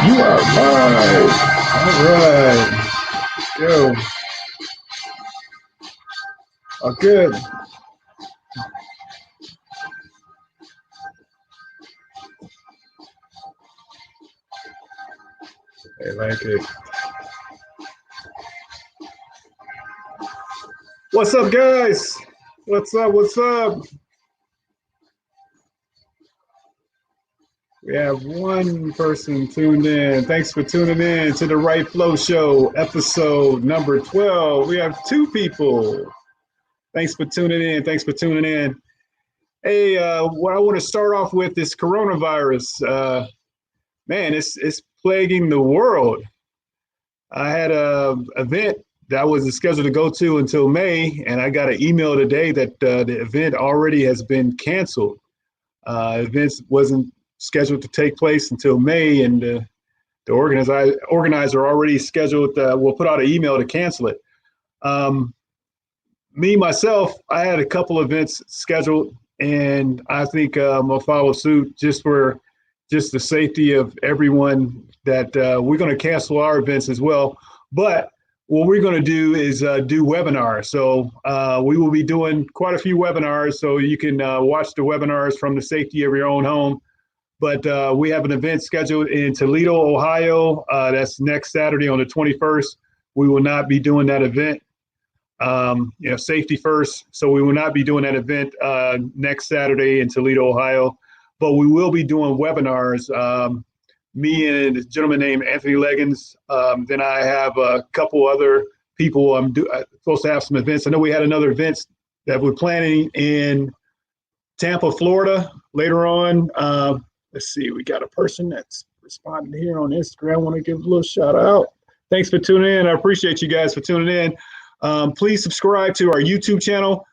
You are live. All right. Go. Oh, good. I like it. What's up, guys? What's up? What's up? We have one person tuned in. Thanks for tuning in to the Right Flow Show, episode number 12. We have two people. Thanks for tuning in. Thanks for tuning in. Hey, what I want to start off with is coronavirus. Man, it's plaguing the world. I had a event that I was scheduled to go to until May, and I got an email today that the event already has been canceled. Events wasn't scheduled to take place until May, and the organizer already scheduled. Will put out an email to cancel it. Um, myself, I had a couple events scheduled, and I think I'll follow suit just for just the safety of everyone. That we're going to cancel our events as well, but what we're going to do is do webinars. So we will be doing quite a few webinars, so you can watch the webinars from the safety of your own home. But we have an event scheduled in Toledo, Ohio. That's next Saturday on the 21st. We will not be doing that event. Safety first. So we will not be doing that event next Saturday in Toledo, Ohio. But we will be doing webinars. Me and a gentleman named Anthony Leggins. Then I have a couple other people. I'm supposed to have some events. I know we had another event that we're planning in Tampa, Florida later on. Let's see, we got a person that's responding here on Instagram. I want to give a little shout out. Thanks for tuning in. I appreciate you guys for tuning in. Please subscribe to our YouTube channel.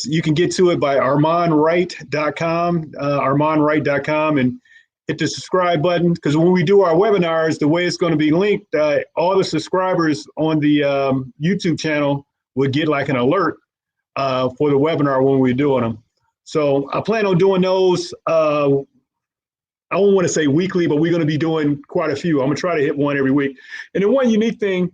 You can get to it by ArmandWright.com, ArmandWright.com, and hit the subscribe button, because when we do our webinars, the way it's going to be linked, all the subscribers on the YouTube channel would get like an alert for the webinar when we're doing them. So I plan on doing those. I don't want to say weekly, but we're going to be doing quite a few. I'm going to try to hit one every week. And the one unique thing,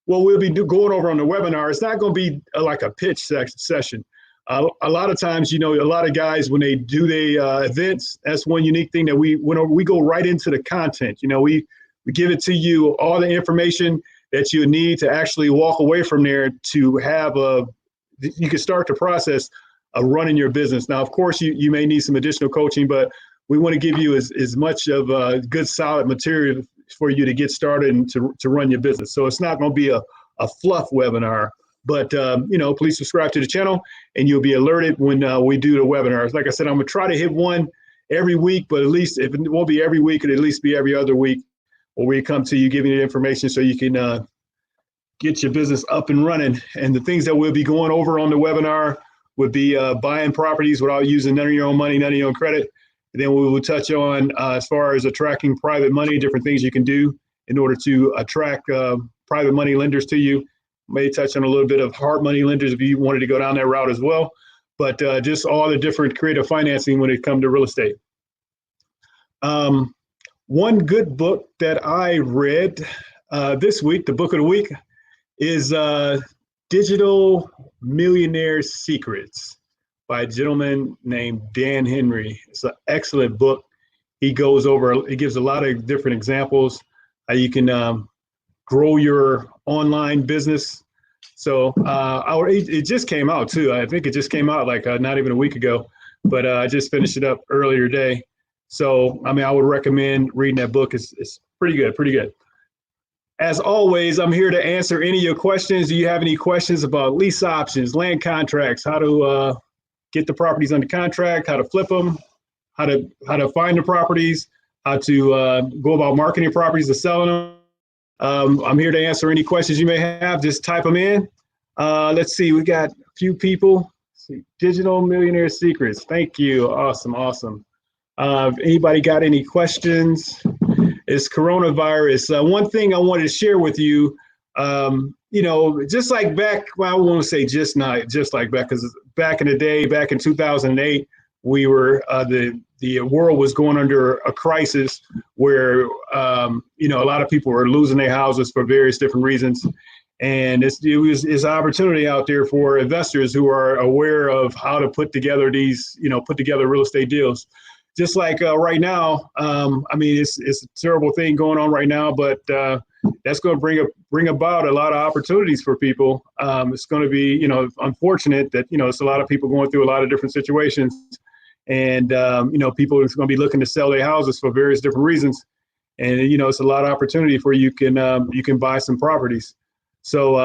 what we'll be going over on the webinar, it's not going to be like a pitch session. A lot of times, a lot of guys, when they do their events, that's one unique thing that we go right into the content. We give it to you, all the information that you need to actually walk away from there to have you can start the process of running your business. Now, of course, you may need some additional coaching, but we want to give you as much of a good, solid material for you to get started and to run your business. So it's not going to be a fluff webinar. But, please subscribe to the channel and you'll be alerted when we do the webinars. Like I said, I'm going to try to hit one every week, but at least if it won't be every week, it'll at least be every other week where we come to you giving you the information so you can get your business up and running. And the things that we'll be going over on the webinar would be buying properties without using none of your own money, none of your own credit. And then we will touch on as far as attracting private money, different things you can do in order to attract private money lenders to you. May touch on a little bit of hard money lenders if you wanted to go down that route as well, but just all the different creative financing when it comes to real estate. One good book that I read this week, the book of the week, is Digital Millionaire Secrets by a gentleman named Dan Henry. It's an excellent book. He gives a lot of different examples how you can grow your online business. So it just came out too. I think it just came out like not even a week ago, but I just finished it up earlier today. So, I would recommend reading that book. It's pretty good, pretty good. As always, I'm here to answer any of your questions. Do you have any questions about lease options, land contracts, how to get the properties under contract, how to flip them, how to find the properties, how to go about marketing properties to selling them? I'm here to answer any questions you may have. Just type them in. Let's see, we got a few people. Let's see, Digital Millionaire Secrets. Thank you. Awesome. Anybody got any questions? It's coronavirus. One thing I wanted to share with you, just like back, well, I won't say just like back, because back in the day, back in 2008, we were the world was going under a crisis where you know, a lot of people were losing their houses for various different reasons, and it's an opportunity out there for investors who are aware of how to put together these, you know, put together real estate deals. Just like right now, I mean, it's a terrible thing going on right now, but that's going to bring about a lot of opportunities for people. It's going to be, you know, unfortunate that, you know, it's a lot of people going through a lot of different situations, and you know, people are going to be looking to sell their houses for various different reasons, and you know, it's a lot of opportunity for you can buy some properties. So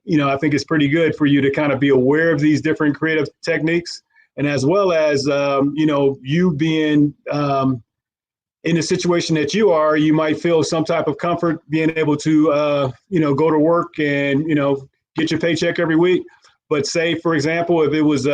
you know, I think it's pretty good for you to kind of be aware of these different creative techniques. And as well as, you know, you being in the situation that you are, you might feel some type of comfort being able to, you know, go to work and, you know, get your paycheck every week. But say, for example, if it was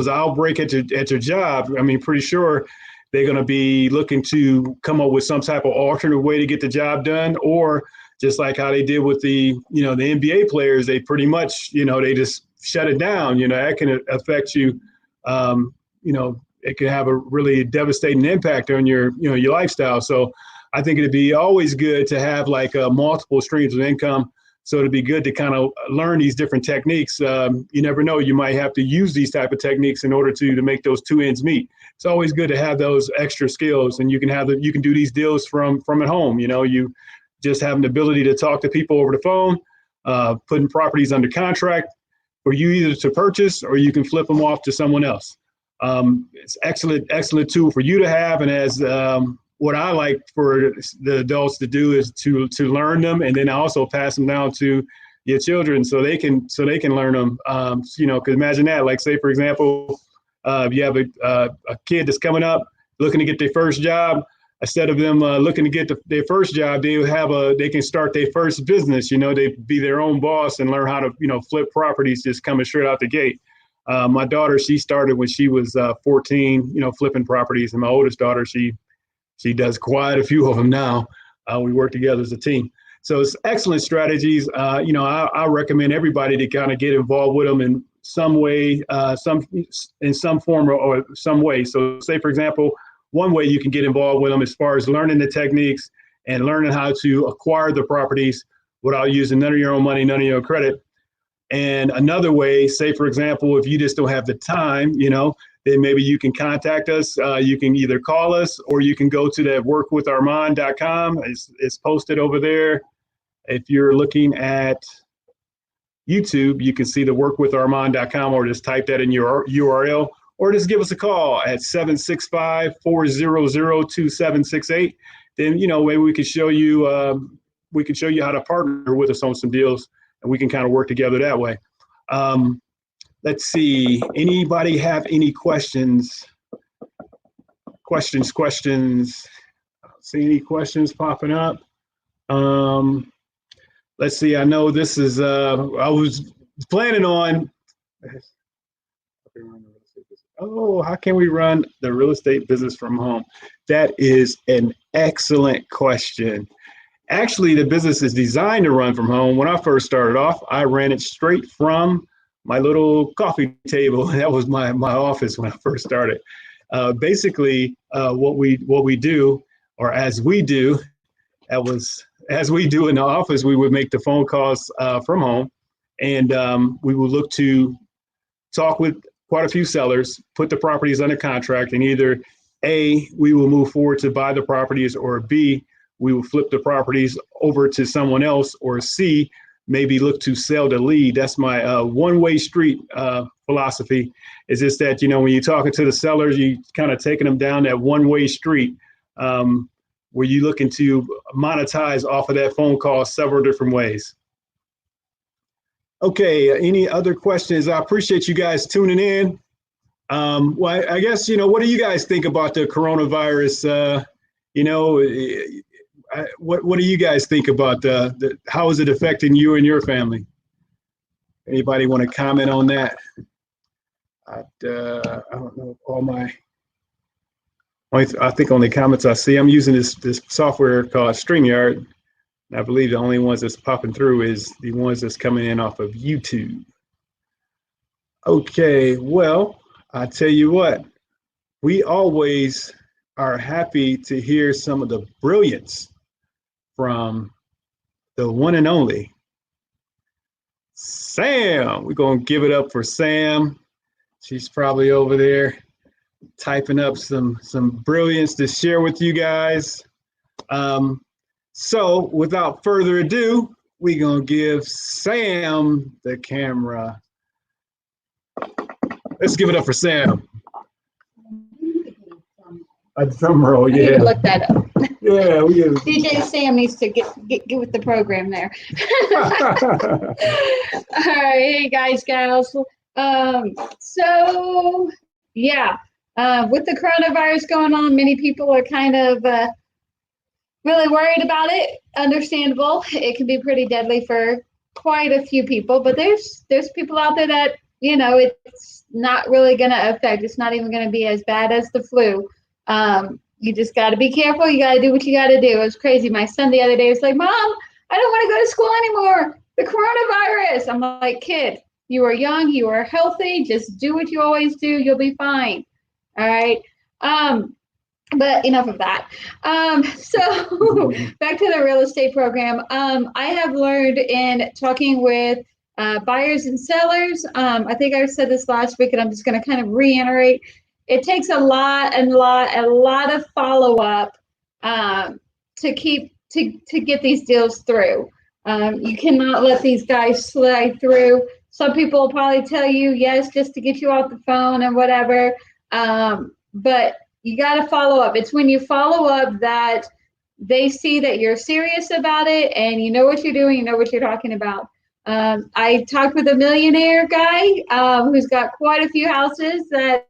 outbreak at your job, I mean, pretty sure they're going to be looking to come up with some type of alternate way to get the job done. Or just like how they did with the, you know, the NBA players, they pretty much, you know, they just shut it down. You know, that can affect you. You know, it can have a really devastating impact on your, you know, your lifestyle. So I think it'd be always good to have like multiple streams of income. So it'd be good to kind of learn these different techniques. You never know, you might have to use these type of techniques in order to make those two ends meet. It's always good to have those extra skills, and you can do these deals from at home. You know, you just have an ability to talk to people over the phone, putting properties under contract for you either to purchase, or you can flip them off to someone else. It's excellent tool for you to have. And as what I like for the adults to do is to learn them, and then also pass them down to your children so they can learn them. You know, because imagine that, like say for example, you have a kid that's coming up looking to get their first job. Instead of them looking to get their first job, they can start their first business. You know, they be their own boss and learn how to, you know, flip properties just coming straight out the gate. My daughter, she started when she was 14, you know, flipping properties, and my oldest daughter, she does quite a few of them now. We work together as a team. So it's excellent strategies. You know, I recommend everybody to kind of get involved with them in some way, in some form or some way. So say, for example, one way you can get involved with them as far as learning the techniques and learning how to acquire the properties without using none of your own money, none of your own credit. And another way, say, for example, if you just don't have the time, you know, then maybe you can contact us. You can either call us, or you can go to that workwitharmand.com. It's posted over there. If you're looking at YouTube, you can see the workwitharmand.com, or just type that in your URL. Or just give us a call at 765-400-2768. Then, you know, maybe we could show you how to partner with us on some deals, and we can kind of work together that way. Let's see. Anybody have any questions? Questions. I don't see any questions popping up. Let's see. I know this is. I was planning on. Oh, how can we run the real estate business from home? That is an excellent question. Actually, the business is designed to run from home. When I first started off, I ran it straight from my little coffee table. That was my office when I first started. Basically, what we do, or as we do in the office, we would make the phone calls from home, and we would look to talk with quite a few sellers, put the properties under contract, and either A, we will move forward to buy the properties, or B, we will flip the properties over to someone else, or C, maybe look to sell the lead. That's my one-way street philosophy. Is just that, you know, when you're talking to the sellers, you kind of taking them down that one-way street where you're looking to monetize off of that phone call several different ways. Okay, any other questions? I appreciate you guys tuning in. Well, I guess, you know, what do you guys think about the coronavirus? You know, what do you guys think about how is it affecting you and your family? Anybody want to comment on that? I don't know I think on the comments I see, I'm using this software called StreamYard. I believe the only ones that's popping through is the ones that's coming in off of YouTube. Okay, well, I tell you what, we always are happy to hear some of the brilliance from the one and only Sam. We're going to give it up for Sam. She's probably over there typing up some brilliance to share with you guys. So without further ado, we're going to give Sam the camera. Let's give it up for Sam. A drum roll, yeah. I need to look that up. Yeah, we have. DJ Sam needs to get with the program there. All right, hey guys, gals. So yeah, with the coronavirus going on, many people are kind of really worried about it. Understandable. It can be pretty deadly for quite a few people, but there's people out there that, you know, it's not really going to affect. It's not even going to be as bad as the flu. You just got to be careful. You got to do what you got to do. It was crazy. My son the other day was like, Mom, I don't want to go to school anymore. The coronavirus. I'm like, kid, you are young. You are healthy. Just do what you always do. You'll be fine. All right. But enough of that. So back to the real estate program. I have learned in talking with buyers and sellers. I think I said this last week, and I'm just going to kind of reiterate. It takes a lot of follow up to get these deals through. You cannot let these guys slide through. Some people will probably tell you yes, just to get you off the phone and whatever. But you got to follow up. It's when you follow up that they see that you're serious about it and you know what you're doing, you know what you're talking about. I talked with a millionaire guy who's got quite a few houses that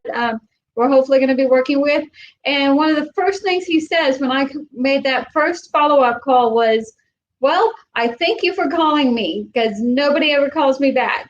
we're hopefully going to be working with. And one of the first things he says when I made that first follow-up call was, well, I thank you for calling me because nobody ever calls me back.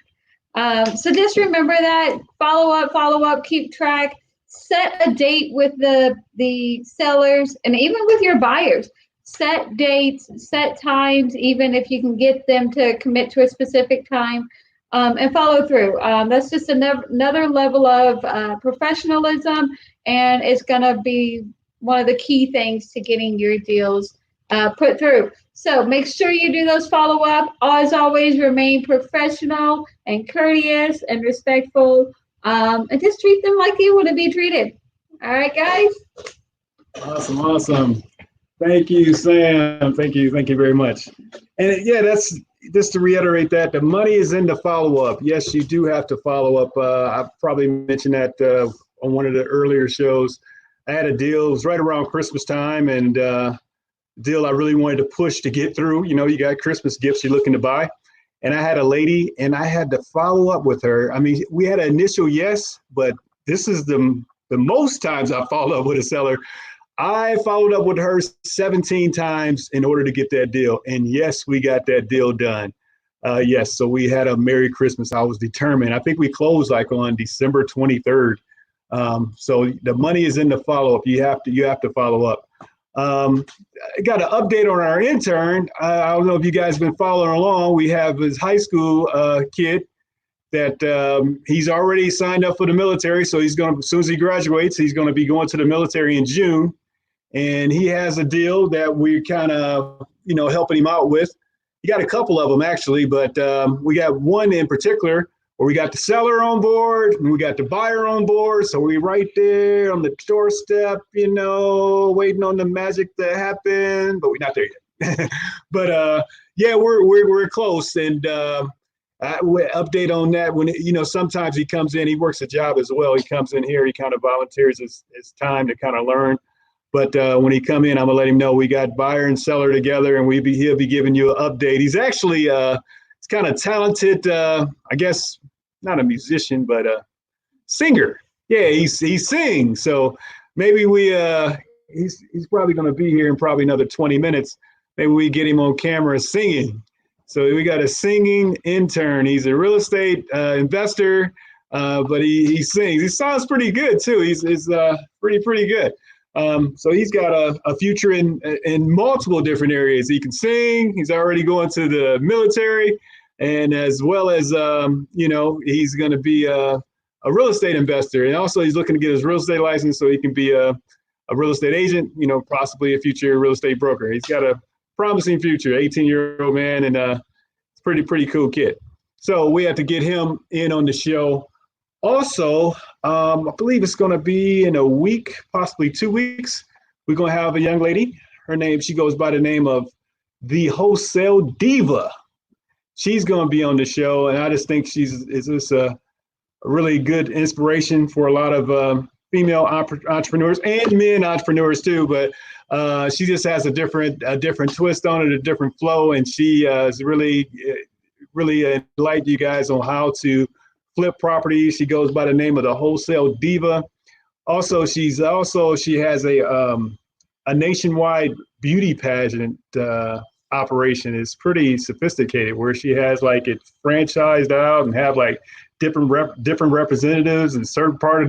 So just remember that, follow up, keep track, set a date with the sellers and even with your buyers. Set dates, set times, even if you can get them to commit to a specific time. And follow through. That's just another level of professionalism, and it's going to be one of the key things to getting your deals put through. So make sure you do those follow-up. As always, remain professional and courteous and respectful, and just treat them like you want to be treated. All right, guys? Awesome. Thank you, Sam. Thank you very much. And yeah, that's just to reiterate that the money is in the follow-up. Yes, you do have to follow up. I probably mentioned that on one of the earlier shows. I had a deal. It was right around Christmas time, and deal I really wanted to push to get through. You know, you got Christmas gifts you're looking to buy. And I had a lady, and I had to follow up with her. I mean, we had an initial yes, but this is the most times I follow up with a seller. I followed up with her 17 times in order to get that deal. And yes, we got that deal done. Yes, so we had a Merry Christmas. I was determined. I think we closed like on December 23rd. So the money is in the follow-up. You have to follow up. I got an update on our intern. I don't know if you guys have been following along. We have his high school kid that he's already signed up for the military. So he's going to, as soon as he graduates, he's going to be going to the military in June. And he has a deal that we're kind of, helping him out with. He got a couple of them actually, but we got one in particular where we got the seller on board and we got the buyer on board. So we're right there on the doorstep, waiting on the magic to happen, but we're not there yet. But yeah, we're close. And update on that when, sometimes he comes in, he works a job as well. He comes in here, he kind of volunteers his time to kind of learn. But when he come in, I'm gonna let him know we got buyer and seller together, and he'll be giving you an update. He's actually he's kind of talented. I guess not a musician, but a singer. Yeah, he sings. So maybe he's probably gonna be here in probably another 20 minutes. Maybe we get him on camera singing. So we got a singing intern. He's a real estate investor, but he sings. He sounds pretty good too. He's pretty good. So he's got a future in multiple different areas. He can sing. He's already going to the military, and as well as he's going to be real estate investor, and also he's looking to get his real estate license so he can be a real estate agent, possibly a future real estate broker. He's got a promising future, 18-year-old man, and it's pretty cool kid. So we have to get him in on the show. Also, I believe it's going to be in a week, possibly 2 weeks. We're going to have a young lady. She goes by the name of the Wholesale Diva. She's going to be on the show, and I just think she's just a really good inspiration for a lot of female entrepreneurs and men entrepreneurs too. But she just has a different twist on it, a different flow, and she is really enlightened you guys on how to flip properties. She goes by the name of the Wholesale Diva. Also, she has a nationwide beauty pageant operation. Is pretty sophisticated, where she has like it franchised out and have like different representatives in certain part of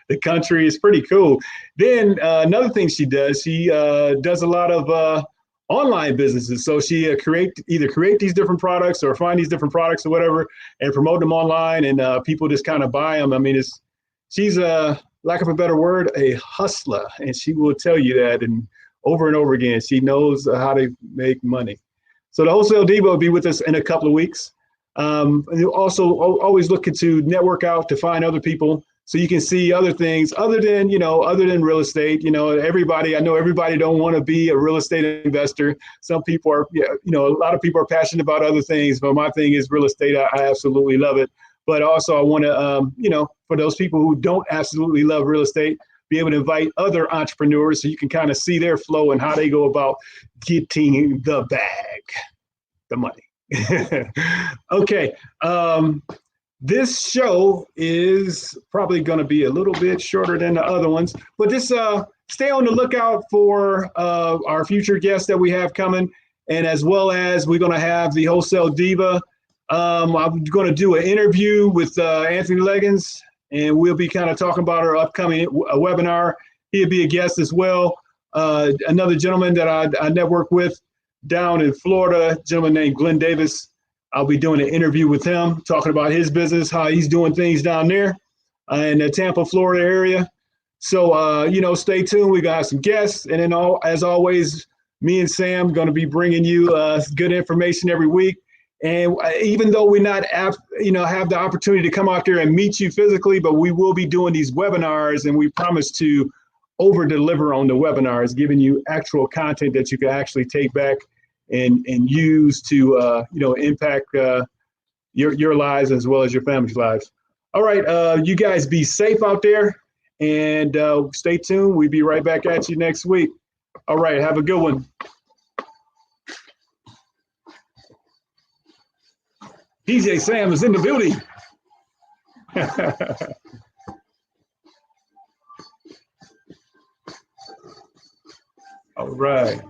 the country. It's pretty cool. Then another thing she does a lot of online businesses. So she either create these different products or find these different products or whatever and promote them online, and people just kind of buy them. I mean, she's lack of a better word, a hustler, and she will tell you that and over again. She knows how to make money. So the Wholesale Diva will be with us in a couple of weeks. And also always looking to network out to find other people so you can see other things other than real estate. I know everybody don't want to be a real estate investor. Some people are, a lot of people are passionate about other things, but my thing is real estate. I absolutely love it. But also I want to, for those people who don't absolutely love real estate, be able to invite other entrepreneurs so you can kind of see their flow and how they go about getting the bag, the money. Okay. This show is probably going to be a little bit shorter than the other ones, but just stay on the lookout for our future guests that we have coming. And as well as we're going to have the Wholesale Diva. I'm going to do an interview with Anthony Leggins, and we'll be kind of talking about our upcoming webinar. He'll be a guest as well. Another gentleman that I network with down in Florida, a gentleman named Glenn Davis. I'll be doing an interview with him, talking about his business, how he's doing things down there in the Tampa, Florida area. So, stay tuned. We got some guests. And then, as always, me and Sam going to be bringing you good information every week. And even though we not have the opportunity to come out there and meet you physically, but we will be doing these webinars, and we promise to over deliver on the webinars, giving you actual content that you can actually take back and use to impact your lives as well as your family's lives. All right, you guys be safe out there, and stay tuned. We'll be right back at you next week. All right, have a good one. DJ Sam is in the building. All right.